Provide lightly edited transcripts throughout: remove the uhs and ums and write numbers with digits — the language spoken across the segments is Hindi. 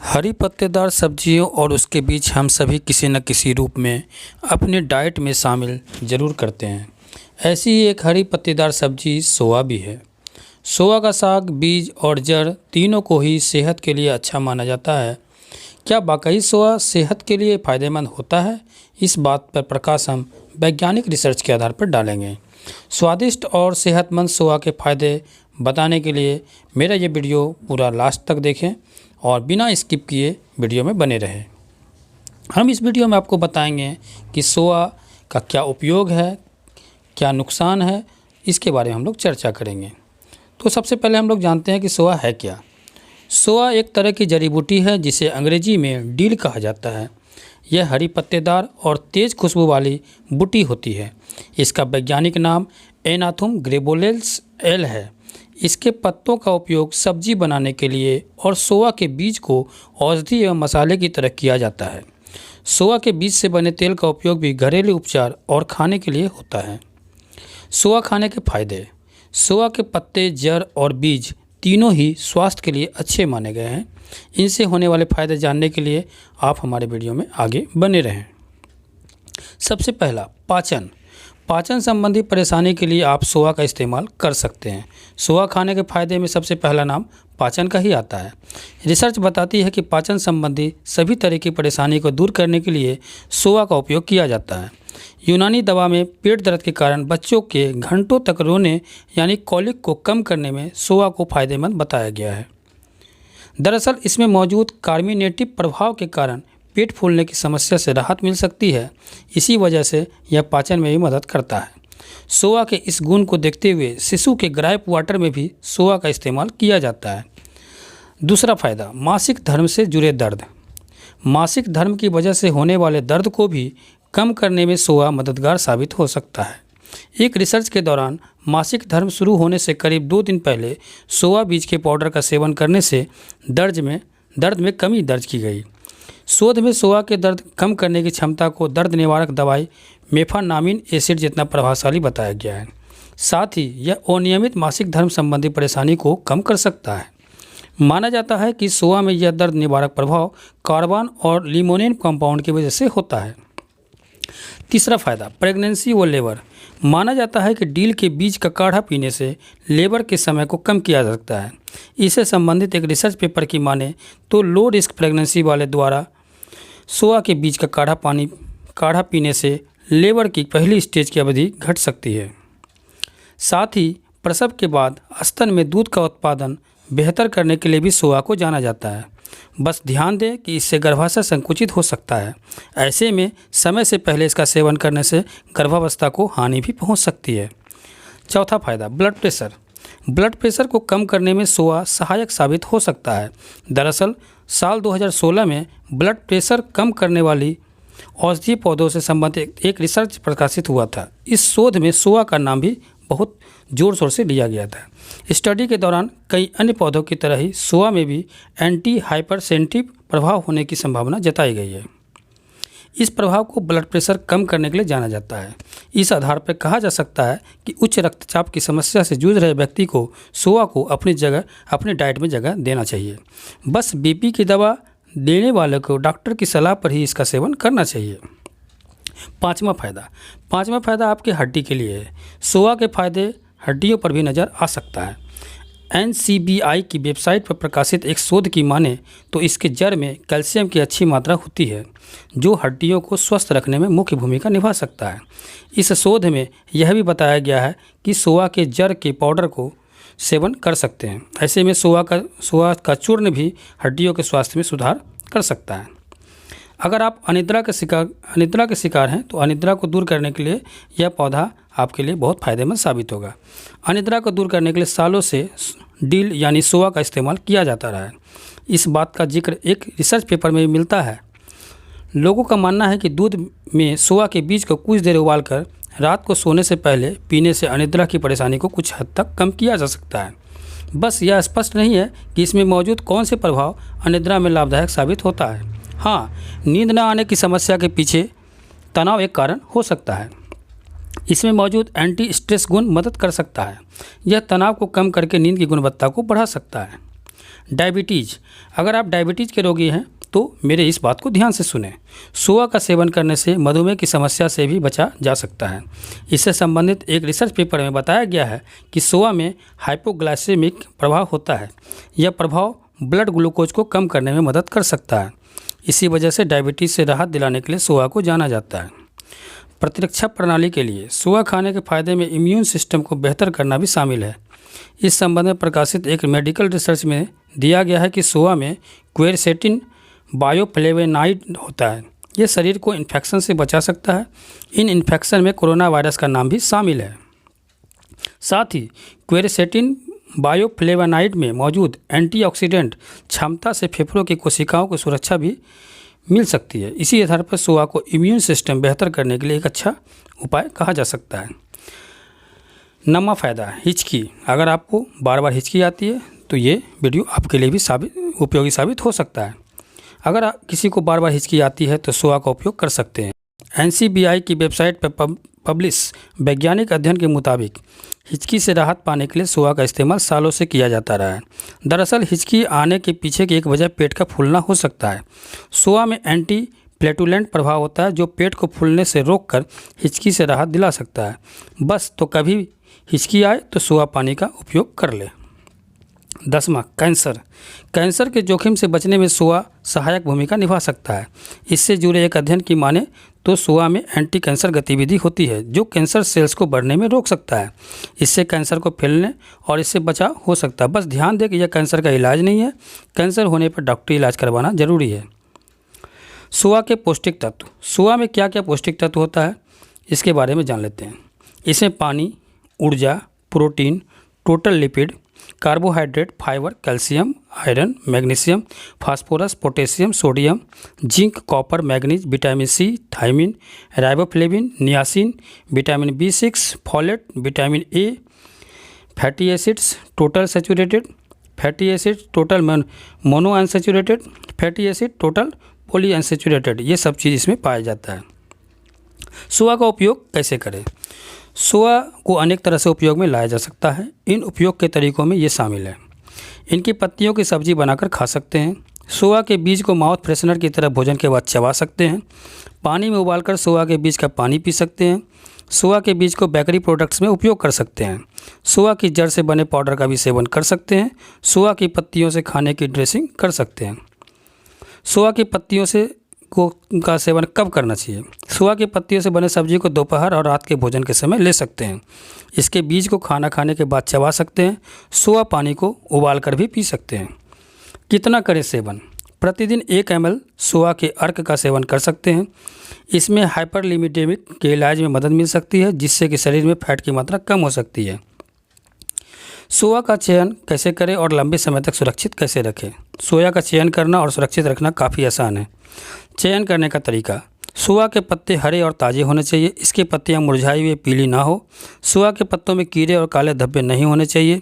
हरी पत्तेदार सब्जियों और उसके बीज हम सभी किसी न किसी रूप में अपने डाइट में शामिल ज़रूर करते हैं। ऐसी ही एक हरी पत्तेदार सब्जी सोया भी है। सोया का साग, बीज और जड़ तीनों को ही सेहत के लिए अच्छा माना जाता है। क्या वाकई सोया सेहत के लिए फ़ायदेमंद होता है? इस बात पर प्रकाश हम वैज्ञानिक रिसर्च के आधार पर डालेंगे। स्वादिष्ट और सेहतमंद सोया के फ़ायदे बताने के लिए मेरा ये वीडियो पूरा लास्ट तक देखें और बिना स्किप किए वीडियो में बने रहें। हम इस वीडियो में आपको बताएंगे कि सोया का क्या उपयोग है, क्या नुकसान है, इसके बारे में हम लोग चर्चा करेंगे। तो सबसे पहले हम लोग जानते हैं कि सोया है क्या। सोया एक तरह की जड़ी बूटी है जिसे अंग्रेजी में डील कहा जाता है। यह हरी पत्तेदार और तेज़ खुशबू वाली बूटी होती है। इसका वैज्ञानिक नाम एनाथुम ग्रेबोलेंस एल है। इसके पत्तों का उपयोग सब्जी बनाने के लिए और सोया के बीज को औषधि एवं मसाले की तरह किया जाता है। सोया के बीज से बने तेल का उपयोग भी घरेलू उपचार और खाने के लिए होता है। सोया खाने के फायदे। सोया के पत्ते, जड़ और बीज तीनों ही स्वास्थ्य के लिए अच्छे माने गए हैं। इनसे होने वाले फ़ायदे जानने के लिए आप हमारे वीडियो में आगे बने रहें। सबसे पहला, पाचन संबंधी परेशानी के लिए आप सोया का इस्तेमाल कर सकते हैं। सोया खाने के फायदे में सबसे पहला नाम पाचन का ही आता है। रिसर्च बताती है कि पाचन संबंधी सभी तरह की परेशानी को दूर करने के लिए सोया का उपयोग किया जाता है। यूनानी दवा में पेट दर्द के कारण बच्चों के घंटों तक रोने यानी कॉलिक को कम करने में सोया को फायदेमंद बताया गया है। दरअसल इसमें मौजूद कार्मिनेटिव प्रभाव के कारण पेट फूलने की समस्या से राहत मिल सकती है। इसी वजह से यह पाचन में भी मदद करता है। सोया के इस गुण को देखते हुए शिशु के ग्राइप वाटर में भी सोया का इस्तेमाल किया जाता है। दूसरा फायदा, मासिक धर्म से जुड़े दर्द। मासिक धर्म की वजह से होने वाले दर्द को भी कम करने में सोया मददगार साबित हो सकता है। एक रिसर्च के दौरान मासिक धर्म शुरू होने से करीब 2 दिन पहले सोया बीज के पाउडर का सेवन करने से दर्द में कमी दर्ज की गई। शोध में सोया के दर्द कम करने की क्षमता को दर्द निवारक दवाई मेफानामिन एसिड जितना प्रभावशाली बताया गया है। साथ ही यह अनियमित मासिक धर्म संबंधी परेशानी को कम कर सकता है। माना जाता है कि सोया में यह दर्द निवारक प्रभाव कार्बान और लिमोनिन कंपाउंड की वजह से होता है। तीसरा फायदा, प्रेगनेंसी व लेबर। माना जाता है कि डील के बीज का काढ़ा पीने से लेबर के समय को कम किया जा सकता है। इससे संबंधित एक रिसर्च पेपर की माने तो लो रिस्क प्रेगनेंसी वाले द्वारा सोया के बीज का काढ़ा पीने से लेबर की पहली स्टेज की अवधि घट सकती है। साथ ही प्रसव के बाद स्तन में दूध का उत्पादन बेहतर करने के लिए भी सोया को जाना जाता है। बस ध्यान दें कि इससे गर्भाशय संकुचित हो सकता है। ऐसे में समय से पहले इसका सेवन करने से गर्भावस्था को हानि भी पहुंच सकती है। चौथा फायदा, ब्लड प्रेशर। ब्लड प्रेशर को कम करने में सोया सहायक साबित हो सकता है। दरअसल साल 2016 में ब्लड प्रेशर कम करने वाली औषधीय पौधों से संबंधित एक रिसर्च प्रकाशित हुआ था। इस शोध में सोया का नाम भी बहुत जोर शोर से लिया गया था। स्टडी के दौरान कई अन्य पौधों की तरह ही सोया में भी एंटी हाइपरसेंसिटिव प्रभाव होने की संभावना जताई गई है। इस प्रभाव को ब्लड प्रेशर कम करने के लिए जाना जाता है। इस आधार पर कहा जा सकता है कि उच्च रक्तचाप की समस्या से जूझ रहे व्यक्ति को सोया को अपने डाइट में जगह देना चाहिए। बस बीपी की दवा देने वाले को डॉक्टर की सलाह पर ही इसका सेवन करना चाहिए। पाँचवा फायदा आपके हड्डी के लिए है। सोया के फायदे हड्डियों पर भी नज़र आ सकता है। NCBI की वेबसाइट पर प्रकाशित एक शोध की माने तो इसके जड़ में कैल्शियम की अच्छी मात्रा होती है जो हड्डियों को स्वस्थ रखने में मुख्य भूमिका निभा सकता है। इस शोध में यह भी बताया गया है कि सोया के जड़ के पाउडर को सेवन कर सकते हैं। ऐसे में सोया का चूर्ण भी हड्डियों के स्वास्थ्य में सुधार कर सकता है। अगर आप अनिद्रा के शिकार हैं तो अनिद्रा को दूर करने के लिए यह पौधा आपके लिए बहुत फ़ायदेमंद साबित होगा। अनिद्रा को दूर करने के लिए सालों से डील यानी सोया का इस्तेमाल किया जाता रहा है। इस बात का जिक्र एक रिसर्च पेपर में भी मिलता है। लोगों का मानना है कि दूध में सोया के बीज को कुछ देर उबालकर रात को सोने से पहले पीने से अनिद्रा की परेशानी को कुछ हद तक कम किया जा सकता है। बस यह स्पष्ट नहीं है कि इसमें मौजूद कौन से प्रभाव अनिद्रा में लाभदायक साबित होता है। हाँ, नींद न आने की समस्या के पीछे तनाव एक कारण हो सकता है। इसमें मौजूद एंटी स्ट्रेस गुण मदद कर सकता है। यह तनाव को कम करके नींद की गुणवत्ता को बढ़ा सकता है। डायबिटीज़, अगर आप डायबिटीज़ के रोगी हैं तो मेरे इस बात को ध्यान से सुनें। सोआ का सेवन करने से मधुमेह की समस्या से भी बचा जा सकता है। इससे संबंधित एक रिसर्च पेपर में बताया गया है कि सोआ में हाइपोग्लाइसेमिक प्रभाव होता है। यह प्रभाव ब्लड ग्लूकोज को कम करने में मदद कर सकता है। इसी वजह से डायबिटीज़ से राहत दिलाने के लिए सोआ को जाना जाता है। प्रतिरक्षा प्रणाली के लिए सोआ खाने के फायदे में इम्यून सिस्टम को बेहतर करना भी शामिल है। इस संबंध में प्रकाशित एक मेडिकल रिसर्च में दिया गया है कि सोआ में क्वेरसेटिन बायोफ्लेवेनाइड होता है। यह शरीर को इन्फेक्शन से बचा सकता है। इन इन्फेक्शन में कोरोना वायरस का नाम भी शामिल है। साथ ही क्वेरसेटिन बायोफ्लेवेनाइड में मौजूद एंटीऑक्सीडेंट क्षमता से फेफड़ों की कोशिकाओं को सुरक्षा भी मिल सकती है। इसी आधार पर सोआ को इम्यून सिस्टम बेहतर करने के लिए एक अच्छा उपाय कहा जा सकता है। नवा फ़ायदा, हिचकी। अगर आपको बार बार हिचकी आती है तो ये वीडियो आपके लिए भी उपयोगी साबित हो सकता है। अगर किसी को बार बार हिचकी आती है तो सोआ का उपयोग कर सकते हैं। NCBI की वेबसाइट पर पब्लिश वैज्ञानिक अध्ययन के मुताबिक हिचकी से राहत पाने के लिए सोआ का इस्तेमाल सालों से किया जाता रहा है। दरअसल हिचकी आने के पीछे की एक वजह पेट का फूलना हो सकता है। सोआ में एंटी प्लेटुलेंट प्रभाव होता है जो पेट को फूलने से रोककर हिचकी से राहत दिला सकता है। बस तो कभी हिचकी आए तो सोआ पानी का उपयोग कर ले। 10वां, कैंसर के जोखिम से बचने में सोआ सहायक भूमिका निभा सकता है। इससे जुड़े एक अध्ययन की माने तो सोआ में एंटी कैंसर गतिविधि होती है जो कैंसर सेल्स को बढ़ने में रोक सकता है। इससे कैंसर को फैलने और इससे बचाव हो सकता है। बस ध्यान दें कि यह कैंसर का इलाज नहीं है। कैंसर होने पर डॉक्टरी इलाज करवाना जरूरी है। सोआ के पौष्टिक तत्व। सोआ में क्या क्या पौष्टिक तत्व होता है इसके बारे में जान लेते हैं। इसमें पानी, ऊर्जा, protein, total lipid, carbohydrate, fibre, calcium, iron, magnesium, phosphorus, potassium, sodium, zinc, copper, manganese, vitamin C, thiamine, riboflavin, niacin, vitamin B6, folate, vitamin A, fatty acids, total saturated fatty acid, total mono unsaturated fatty acid, total poly unsaturated, ये सब चीज़ इसमें पाया जाता है। सोआ का उपयोग कैसे करें? सोआ को अनेक तरह से उपयोग में लाया जा सकता है। इन उपयोग के तरीकों में ये शामिल है। इनकी पत्तियों की सब्जी बनाकर खा सकते हैं। सोआ के बीज को माउथ फ्रेशनर की तरह भोजन के बाद चबा सकते हैं। पानी में उबालकर सोआ के बीज का पानी पी सकते हैं। सोआ के बीज को बेकरी प्रोडक्ट्स में उपयोग कर सकते हैं। सोआ की जड़ से बने पाउडर का भी सेवन कर सकते हैं। सोआ की पत्तियों से खाने की ड्रेसिंग कर सकते हैं। सोआ की पत्तियों से का सेवन कब करना चाहिए? सोआ की पत्तियों से बने सब्जी को दोपहर और रात के भोजन के समय ले सकते हैं। इसके बीज को खाना खाने के बाद चबा सकते हैं। सोआ पानी को उबाल कर भी पी सकते हैं। कितना करें सेवन? प्रतिदिन 1 ml सोआ के अर्क का सेवन कर सकते हैं। इसमें हाइपरलिपिडेमिक के इलाज में मदद मिल सकती है जिससे कि शरीर में फैट की मात्रा कम हो सकती है। सोआ का चयन कैसे करें और लंबे समय तक सुरक्षित कैसे रखें? सोया का चयन करना और सुरक्षित रखना काफ़ी आसान है। चयन करने का तरीका: सोआ के पत्ते हरे और ताज़े होने चाहिए। इसकी पत्तियां मुरझाई हुई पीली ना हो। सोआ के पत्तों में कीड़े और काले धब्बे नहीं होने चाहिए।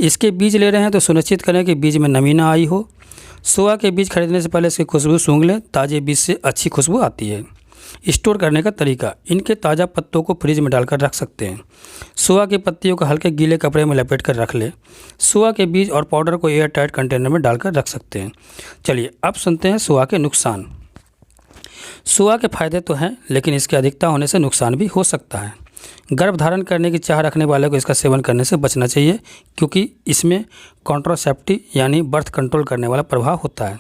इसके बीज ले रहे हैं तो सुनिश्चित करें कि बीज में नमी ना आई हो। सोआ के बीज खरीदने से पहले इसकी खुशबू सूंघ लें। ताज़े बीज से अच्छी खुशबू आती है। स्टोर करने का तरीका: इनके ताज़ा पत्तों को फ्रिज में डालकर रख सकते हैं। सोआ की पत्तियों को हल्के गीले कपड़े में लपेट कर रख लें। सोआ के बीज और पाउडर को एयर टाइट कंटेनर में डालकर रख सकते हैं। चलिए अब सुनते हैं सोआ के नुकसान। सोआ के फायदे तो हैं लेकिन इसके अधिकता होने से नुकसान भी हो सकता है। गर्भ धारण करने की चाह रखने वाले को इसका सेवन करने से बचना चाहिए क्योंकि इसमें कॉन्ट्रासेप्टिव यानी बर्थ कंट्रोल करने वाला प्रभाव होता है।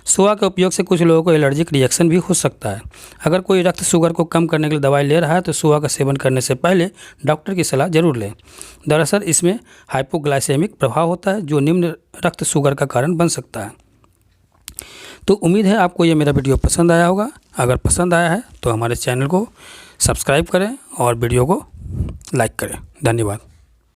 सोआ के उपयोग से कुछ लोगों को एलर्जिक रिएक्शन भी हो सकता है। अगर कोई रक्त शुगर को कम करने के लिए दवाई ले रहा है तो सोआ का सेवन करने से पहले डॉक्टर की सलाह जरूर लें। दरअसल इसमें हाइपोग्लाइसेमिक प्रभाव होता है जो निम्न रक्त शुगर का कारण बन सकता है। तो उम्मीद है आपको ये मेरा वीडियो पसंद आया होगा। अगर पसंद आया है तो हमारे चैनल को सब्सक्राइब करें और वीडियो को लाइक करें। धन्यवाद।